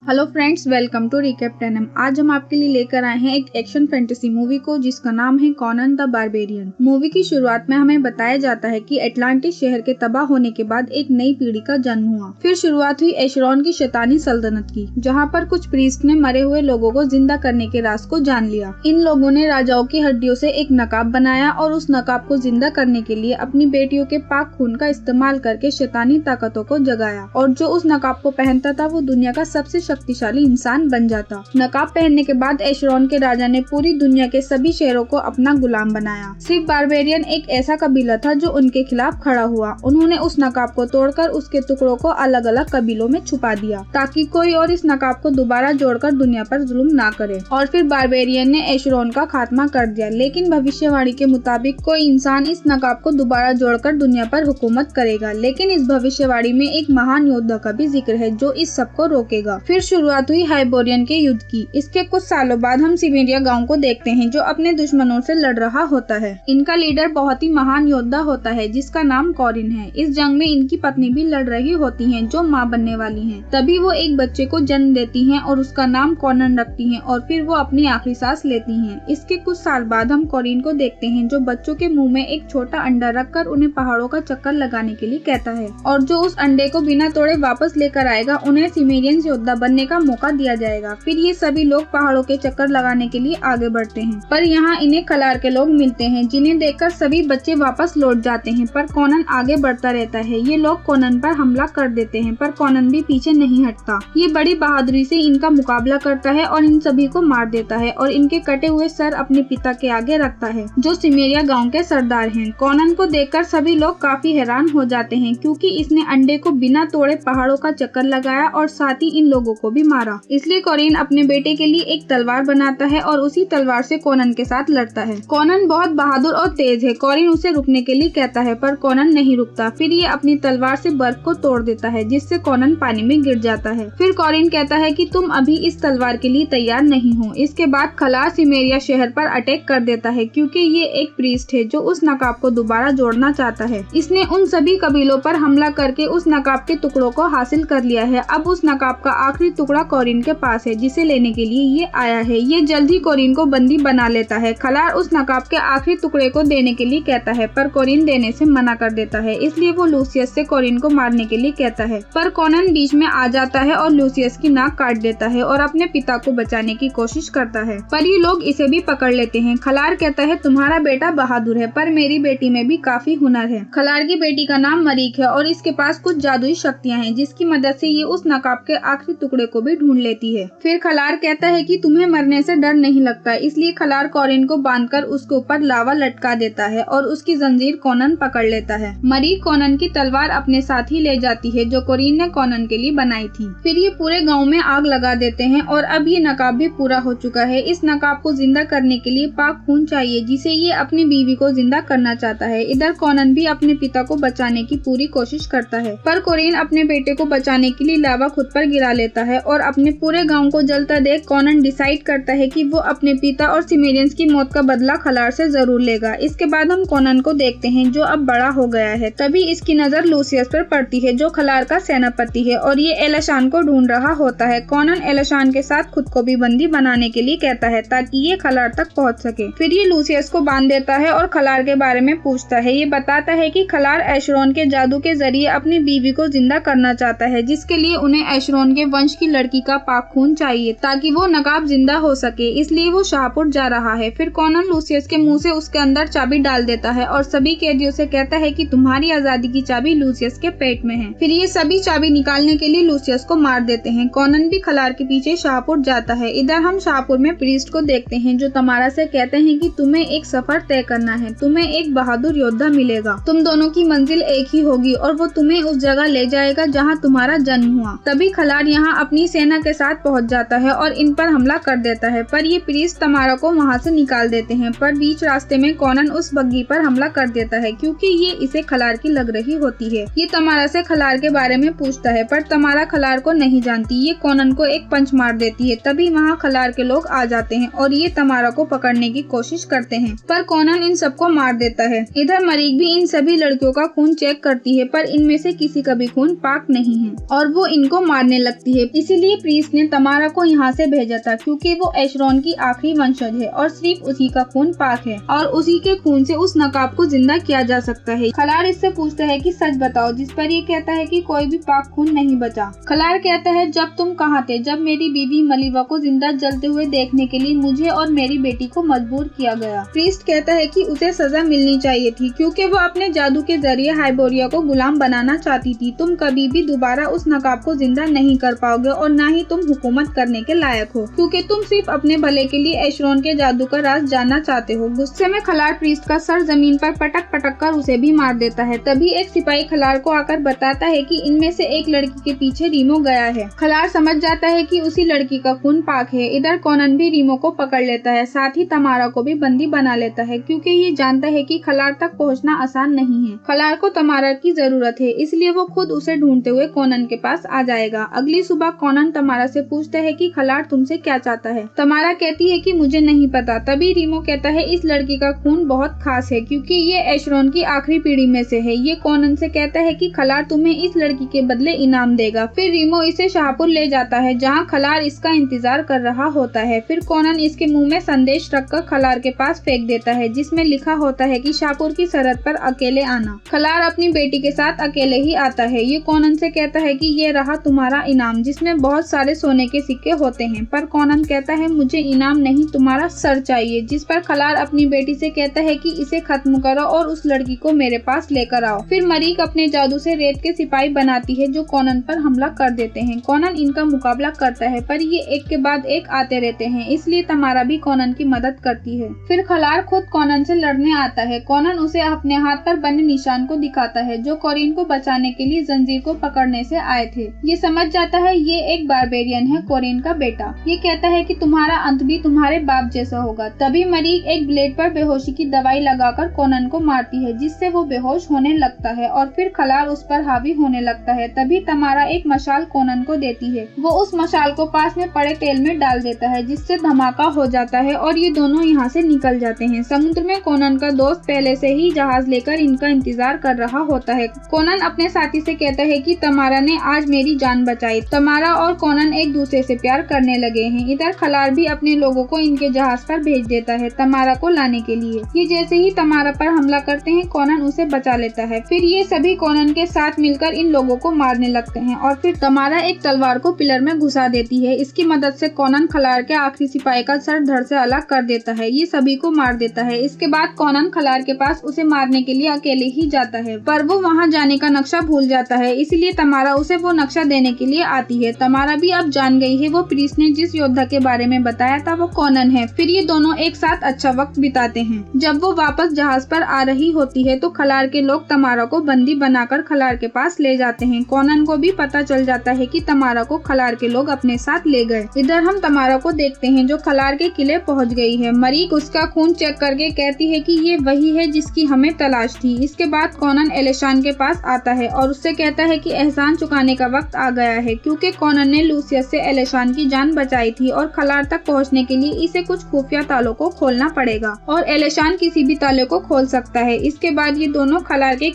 Hello friends, welcome to recap 10M। आज हम आपके लिए लेकर आए हैं एक एक्शन फैंटेसी मूवी को जिसका नाम है कॉनन द बारबेरियन। मूवी की शुरुआत में हमें बताया जाता है कि एटलांटिस शहर के तबाह होने के बाद एक नई पीढ़ी का जन्म हुआ। फिर शुरुआत हुई एशरॉन की शैतानी सल्तनत की, जहाँ पर कुछ प्रीस्ट ने मरे हुए लोगों को जिंदा करने के राज को जान लिया। इन लोगों ने राजाओं की हड्डियों से एक नकाब बनाया और उस नकाब को जिंदा करने के लिए अपनी बेटियों के पाक खून का इस्तेमाल करके शैतानी ताकतों को जगाया, और जो उस नकाब को पहनता था वो दुनिया का सबसे शक्तिशाली इंसान बन जाता। नकाब पहनने के बाद एशरॉन के राजा ने पूरी दुनिया के सभी शहरों को अपना गुलाम बनाया। सिर्फ बारबेरियन एक ऐसा कबीला था जो उनके खिलाफ खड़ा हुआ। उन्होंने उस नकाब को तोड़कर उसके टुकड़ों को अलग अलग कबीलों में छुपा दिया ताकि कोई और इस नकाब को दोबारा जोड़कर दुनिया पर जुल्म ना करे। और फिर बारबेरियन ने एशरॉन का खात्मा कर दिया, लेकिन भविष्यवाणी के मुताबिक कोई इंसान इस नकाब को दोबारा जोड़कर दुनिया पर हुकूमत करेगा। लेकिन इस भविष्यवाणी में एक महान योद्धा का भी जिक्र है जो इस सब को रोकेगा। फिर शुरुआत हुई हाइबोरियन के युद्ध की। इसके कुछ सालों बाद हम सिमेरिया गांव को देखते हैं जो अपने दुश्मनों से लड़ रहा होता है। इनका लीडर बहुत ही महान योद्धा होता है जिसका नाम कॉरिन है। इस जंग में इनकी पत्नी भी लड़ रही होती है जो माँ बनने वाली है। तभी वो एक बच्चे को जन्म देती है और उसका नाम कॉनन रखती है और फिर वो अपनी आखिरी सांस लेती है। इसके कुछ साल बाद हम कॉरिन को देखते हैं जो बच्चों के मुंह में एक छोटा अंडा रखकर उन्हें पहाड़ों का चक्कर लगाने के लिए कहता है, और जो उस अंडे को बिना तोड़े वापस लेकर आएगा उन्हें सिमेरियन योद्धा बनने का मौका दिया जाएगा। फिर ये सभी लोग पहाड़ों के चक्कर लगाने के लिए आगे बढ़ते हैं, पर यहाँ इन्हें खलार के लोग मिलते हैं जिन्हें देखकर सभी बच्चे वापस लौट जाते हैं। पर कॉनन आगे बढ़ता रहता है। ये लोग कॉनन पर हमला कर देते हैं, पर कॉनन भी पीछे नहीं हटता। ये बड़ी बहादुरी से इनका मुकाबला करता है और इन सभी को मार देता है और इनके कटे हुए सर अपने पिता के आगे रखता है जो सिमेरिया गाँव के सरदार है। कॉनन को देखकर सभी लोग काफी हैरान हो जाते हैं क्योंकि इसने अंडे को बिना तोड़े पहाड़ों का चक्कर लगाया और साथ ही इन लोगों को भी मारा। इसलिए कॉरिन अपने बेटे के लिए एक तलवार बनाता है और उसी तलवार से कॉनन के साथ लड़ता है। कॉनन बहुत बहादुर और तेज है। कॉरिन उसे रुकने के लिए कहता है पर कॉनन नहीं रुकता। फिर ये अपनी तलवार से बर्फ को तोड़ देता है जिससे कॉनन पानी में गिर जाता है। फिर कॉरिन कहता है कि तुम अभी इस तलवार के लिए तैयार नहीं हो। इसके बाद खलार सिमेरिया शहर पर अटैक कर देता है क्योंकि ये एक प्रीस्ट है जो उस नकाब को दोबारा जोड़ना चाहता है। इसने उन सभी कबीलों पर हमला करके उस नकाब के टुकड़ों को हासिल कर लिया है। अब उस नकाब का आखिरी टुकड़ा कॉरिन के पास है जिसे लेने के लिए ये आया है। ये जल्द ही कॉरिन को बंदी बना लेता है। खलार उस नकाब के आखिरी टुकड़े को देने के लिए कहता है पर कॉरिन देने से मना कर देता है। इसलिए वो लूसियस से कॉरिन को मारने के लिए कहता है, पर कॉनन बीच में आ जाता है और लूसियस की नाक काट देता है और अपने पिता को बचाने की कोशिश करता है, पर ये लोग इसे भी पकड़ लेते हैं। खलार कहता है तुम्हारा बेटा बहादुर है पर मेरी बेटी में भी काफी हुनर है। खलार की बेटी का नाम मरीक है और इसके पास कुछ जादुई शक्तियाँ हैं जिसकी मदद से ये उस नकाब के आखिरी टुकड़े को भी ढूंढ लेती है। फिर खलार कहता है कि तुम्हें मरने से डर नहीं लगता, इसलिए खलार कॉरिन को बांधकर उसके ऊपर लावा लटका देता है और उसकी जंजीर कॉनन पकड़ लेता है। मरीक कॉनन की तलवार अपने साथ ही ले जाती है जो कॉरिन ने कॉनन के लिए बनाई थी। फिर ये पूरे गांव में आग लगा देते हैं और अब ये नकाब भी पूरा हो चुका है। इस नकाब को जिंदा करने के लिए पाक खून चाहिए जिसे ये अपनी बीवी को जिंदा करना चाहता है। इधर कॉनन भी अपने पिता को बचाने की पूरी कोशिश करता है, पर कॉरिन अपने बेटे को बचाने के लिए लावा खुद पर गिरा लेता है और अपने पूरे गांव को जलता देख कॉनन डिसाइड करता है कि वो अपने पिता और सिमेरियंस की मौत का बदला खलार से जरूर लेगा। इसके बाद हम कॉनन को देखते हैं जो अब बड़ा हो गया है। तभी इसकी नजर लूसियस पर पड़ती है जो खलार का सेनापति है और ये एलाशान को ढूंढ रहा होता है। कॉनन एलाशान के साथ खुद को भी बंदी बनाने के लिए कहता है ताकि ये खलार तक पहुँच सके। फिर ये लूसियस को बांध देता है और खलार के बारे में पूछता है। ये बताता है कि खलार एशरॉन के जादू के जरिए अपनी बीवी को जिंदा करना चाहता है जिसके लिए उन्हें एशरॉन के वंश की लड़की का पाक खून चाहिए ताकि वो नकाब जिंदा हो सके, इसलिए वो शाहपुर जा रहा है। फिर कॉनन लूसियस के मुंह से उसके अंदर चाबी डाल देता है और सभी कैदियों से कहता है कि तुम्हारी आजादी की चाबी लूसियस के पेट में है। फिर ये सभी चाबी निकालने के लिए लूसियस को मार देते हैं। कॉनन भी खलार के पीछे शाहपुर जाता है। इधर हम शाहपुर में प्रीस्ट को देखते हैं जो तमारा से कहते हैं कि तुम्हें एक सफर तय करना है, तुम्हें एक बहादुर योद्धा मिलेगा, तुम दोनों की मंजिल एक ही होगी और वो तुम्हें उस जगह ले जाएगा जहाँ तुम्हारा जन्म हुआ। तभी खलार यहाँ अपनी सेना के साथ पहुँच जाता है और इन पर हमला कर देता है, पर ये प्रीस्ट तमारा को वहाँ से निकाल देते हैं। पर बीच रास्ते में कॉनन उस बग्गी पर हमला कर देता है क्योंकि ये इसे खलार की लग रही होती है। ये तमारा से खलार के बारे में पूछता है पर तमारा खलार को नहीं जानती। ये कॉनन को एक पंच मार देती है। तभी वहाँ खलार के लोग आ जाते हैं और ये तमारा को पकड़ने की कोशिश करते हैं, पर कॉनन इन सबको मार देता है। इधर मरीक भी इन सभी लड़कियों का खून चेक करती है पर इनमें से किसी का भी खून पाक नहीं है और वो इनको मारने लगती है। इसीलिए प्रीस्ट ने तमारा को यहाँ से भेजा था, क्योंकि वो एशरॉन की आखिरी वंशज है और सिर्फ उसी का खून पाक है और उसी के खून से उस नकाब को जिंदा किया जा सकता है। खलार इससे पूछता है कि सच बताओ, जिस पर ये कहता है कि कोई भी पाक खून नहीं बचा। खलार कहता है, जब तुम कहाँ थे, जब मेरी बीवी मलिवा को जिंदा जलते हुए देखने के लिए मुझे और मेरी बेटी को मजबूर किया गया। प्रीस्ट कहता है कि उसे सजा मिलनी चाहिए थी, क्योंकि वो अपने जादू के जरिए हाइबोरिया को गुलाम बनाना चाहती थी। तुम कभी भी दोबारा उस नकाब को जिंदा नहीं कर पाओगे और न ही तुम हुकूमत करने के लायक हो, क्योंकि तुम सिर्फ अपने भले के लिए एशरॉन के जादू का राज जानना चाहते हो। गुस्से में खलार प्रीस्ट का सर जमीन पर पटक पटक कर उसे भी मार देता है। तभी एक सिपाही खलार को आकर बताता है कि इनमें से एक लड़की के पीछे रीमो गया है। खलार समझ जाता है कि उसी लड़की का खून पाक है। इधर कॉनन भी रीमो को पकड़ लेता है, साथ ही तमारा को भी बंदी बना लेता है, क्योंकि ये जानता है कि खलार तक पहुंचना आसान नहीं है। खलार को तमारा की जरूरत है, इसलिए वो खुद उसे ढूंढते हुए कॉनन के पास आ जाएगा। अगली सुबह कॉनन तमारा से पूछता है कि खलार तुमसे क्या चाहता है। तमारा कहती है कि मुझे नहीं पता। तभी रीमो कहता है, इस लड़की का खून बहुत खास है, क्योंकि ये एशरॉन की आखिरी पीढ़ी में से है। ये कॉनन से कहता है कि खलार तुम्हें इस लड़की के बदले इनाम देगा। फिर रीमो इसे शाहपुर ले जाता है, जहाँ खलार इसका इंतजार कर रहा होता है। फिर कॉनन इसके मुंह में संदेश रखकर खलार के पास फेंक देता है, जिसमें लिखा होता है कि शाहपुर की सरहद पर अकेले आना। खलार अपनी बेटी के साथ अकेले ही आता है। ये कॉनन से कहता है कि ये रहा तुम्हारा इनाम, जिसमें बहुत सारे सोने के सिक्के होते हैं। पर कॉनन कहता है, मुझे इनाम नहीं, तुम्हारा सर चाहिए। जिस पर खलार अपनी बेटी से कहता है कि इसे खत्म करो और उस लड़की को मेरे पास लेकर आओ। फिर मरीक अपने जादू से रेत के सिपाही बनाती है, जो कॉनन पर हमला कर देते हैं। कॉनन इनका मुकाबला करता है, पर ये एक के बाद एक आते रहते हैं, इसलिए तमारा भी कॉनन की मदद करती है। फिर खलार खुद कॉनन से लड़ने आता है। कॉनन उसे अपने हाथ पर बने निशान को दिखाता है, जो कोरिन को बचाने के लिए जंजीर को पकड़ने से आए थे। ये समझ जाता है ये एक बारबेरियन है, कोरिन का बेटा। ये कहता है कि तुम्हारा अंत भी तुम्हारे बाप जैसा होगा। तभी मरीक एक ब्लेड पर बेहोशी की दवाई लगाकर कॉनन को मारती है, जिससे वो बेहोश होने लगता है और फिर खलार उस पर हावी होने लगता है। तभी तमारा एक मशाल कॉनन को देती है। वो उस मशाल को पास में पड़े तेल में डाल देता है, जिससे धमाका हो जाता है और ये दोनों यहाँ से निकल जाते हैं। समुद्र में कॉनन का दोस्त पहले से ही जहाज लेकर इनका इंतजार कर रहा होता है। कॉनन अपने साथी से कहता है कि तमारा ने आज मेरी जान बचाई। तमारा और कॉनन एक दूसरे से प्यार करने लगे हैं। इधर खलार भी अपने लोगों को इनके जहाज पर भेज देता है तमारा को लाने के लिए। ये जैसे ही तमारा पर हमला करते हैं, कॉनन उसे बचा लेता है। फिर ये सभी कॉनन के साथ मिलकर इन लोगों को मारने लगते हैं और फिर तमारा एक तलवार को पिलर में घुसा देती है। इसकी मदद से कॉनन खलार के आखिरी सिपाही का सर धड़ से अलग कर देता है। ये सभी को मार देता है। इसके बाद कॉनन खलार के पास उसे मारने के लिए अकेले ही जाता है, पर वो वहाँ जाने का नक्शा भूल जाता है, इसलिए तमारा उसे वो नक्शा देने के लिए आती है। तमारा भी अब जान गई है वो प्रीस्ट ने जिस योद्धा के बारे में बताया था वो कॉनन है। फिर ये दोनों एक साथ अच्छा वक्त बिताते हैं। जब वो वापस जहाज पर आ रही होती है तो खलार के लोग तमारा को बंदी बनाकर खलार के पास ले जाते हैं। कॉनन को भी पता चल जाता है कि तमारा को खलार के लोग अपने साथ ले गए। इधर हम तमारा को देखते हैं, जो खलार के किले पहुंच गई है। मरीक उसका खून चेक करके कहती है कि ये वही है जिसकी हमें तलाश थी। इसके बाद कॉनन एलेशान के पास आता है और उससे कहता है कि एहसान चुकाने का वक्त आ गया है, क्योंकि कॉनन ने लूसियस से एलेशान की जान बचाई थी और खलार तक पहुंचने के लिए इसे कुछ खुफिया तालों को खोलना पड़ेगा और एलेशान किसी भी ताले को खोल सकता है। इसके बाद ये दोनों खलार के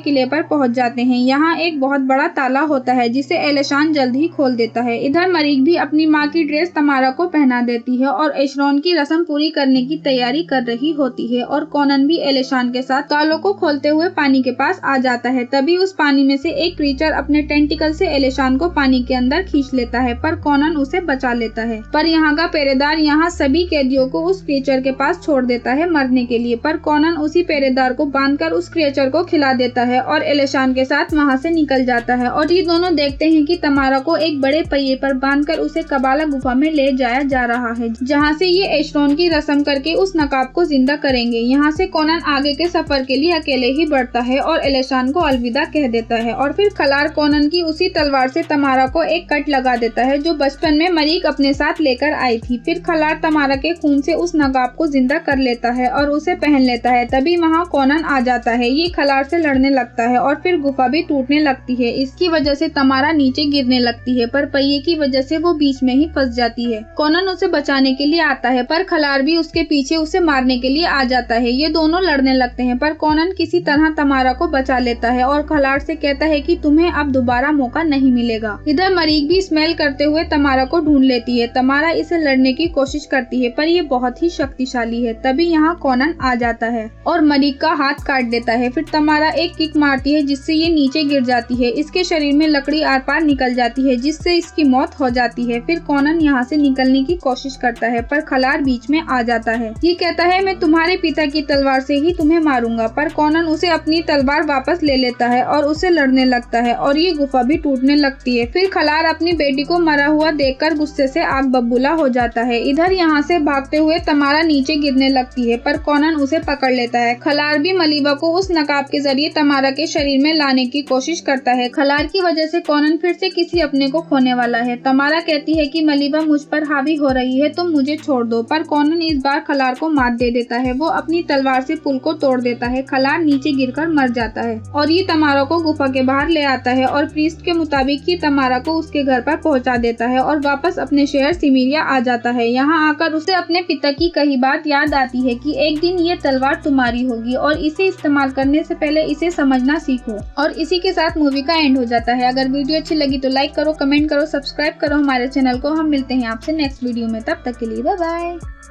किले पर पहुंच जाते हैं। यहाँ एक बहुत बड़ा ताला होता है, जिसे एलेशान जल्द ही खोल देता है। इधर मरीक भी अपनी माँ की ड्रेस तमारा को पहना देती है और एशरॉन की रस्म पूरी करने की तैयारी कर रही होती है और कॉनन भी एलेशान के साथ तालों को खोलते हुए पानी के पास आ जाता है। तभी उस पानी में से एक क्रीचर अपने टेंटिकल से एलेशान को पानी के अंदर खींच लेता है, पर कॉनन उसे बचा लेता है। पर यहाँ का पहरेदार यहाँ सभी कैदियों को उस क्रीचर के पास छोड़ देता है मरने के लिए, पर कॉनन उसी पहरेदार को बांधकर उस क्रीचर को खिला देता है और एलेशान के साथ वहाँ से निकल जाता है। और ये दोनों देखते हैं कि तमारा को एक बड़े पहिए पर बांधकर उसे कबाला गुफा में ले जाया जा रहा है, जहाँ से ये एशरॉन की रस्म करके उस नकाब को जिंदा करेंगे। यहाँ से कॉनन आगे के सफर के लिए अकेले ही बढ़ता है और एलेशान को अलविदा कह देता है और फिर खलार कॉनन की उसी तलवार से तमारा को एक कट लगा देता है, जो बचपन में मरीक अपने साथ लेकर आई थी। फिर खलार तमारा के खून से उस नकाब को जिंदा कर लेता है और उसे पहन लेता है। तभी वहाँ कॉनन आ जाता है। ये खलार से लड़ने लगता है और फिर गुफा भी टूटने लगती है। इसकी वजह से तमारा नीचे गिरने लगती है, पर पहिए की वजह से वो बीच में ही फंस जाती है। कॉनन उसे बचाने के लिए आता है, पर खलार भी उसके पीछे उसे मारने के लिए आ जाता है। ये दोनों लड़ने लगते हैं, पर कॉनन किसी तरह तमारा को बचा लेता है और खलार से कहता है कि तुम्हें अब दोबारा मौका नहीं मिलेगा। इधर मरीक भी स्मेल करते हुए तमारा को ढूंढ लेती है। तमारा इसे लड़ने की कोशिश करती है पर ये बहुत ही शक्तिशाली है। तभी यहाँ कॉनन आ जाता है और मरीक का हाथ काट देता है। फिर तमारा एक किक मारती है जिससे ये नीचे गिर जाती है। इसके शरीर में लकड़ी आर पार निकल जाती है जिससे इसकी मौत हो जाती है। फिर कॉनन यहाँ से निकलने की कोशिश करता है पर खलार बीच में आ जाता है। ये कहता है मैं तुम्हारे पिता की तलवार से ही तुम्हें मारूंगा, पर कॉनन उसे अपनी तलवार वापस ले लेता है और उसे लड़ने लगता है और ये गुफा भी टूटने लगती है। फिर खलार अपनी बेटी को मरा हुआ देखकर गुस्से से आग बबूला हो जाता है। इधर यहाँ से भागते हुए तमारा नीचे गिरने लगती है पर कॉनन उसे पकड़ लेता है। खलार भी मलीबा को उस नकाब के जरिए तमारा के शरीर में लाने की कोशिश करता है। खलार की वजह से कॉनन फिर से किसी अपने को खोने वाला है। तमारा कहती है कि मलीबा मुझ पर हावी हो रही है, तुम मुझे छोड़ दो, पर कॉनन इस बार खलार को मात दे देता है। वो अपनी तलवार से पुल को तोड़ देता है। खलार नीचे गिरकर मर जाता है और ये तमारा को गुफा के बाहर ले आता है और प्रीस्ट के मुताबिक ये तमारा को उसके घर पर पहुंचा देता है और वापस अपने शहर सिमीरिया आ जाता है। यहाँ आकर उसे अपने पिता की कही बात याद आती है कि एक दिन ये तलवार तुम्हारी होगी और इसे इस्तेमाल करने से पहले इसे समझना सीखो। और इसी के साथ मूवी का एंड हो जाता है। अगर वीडियो अच्छी लगी तो लाइक करो, कमेंट करो, सब्सक्राइब करो हमारे चैनल को। हम मिलते हैं आपसे नेक्स्ट वीडियो में, तब तक के लिए बाय बाय।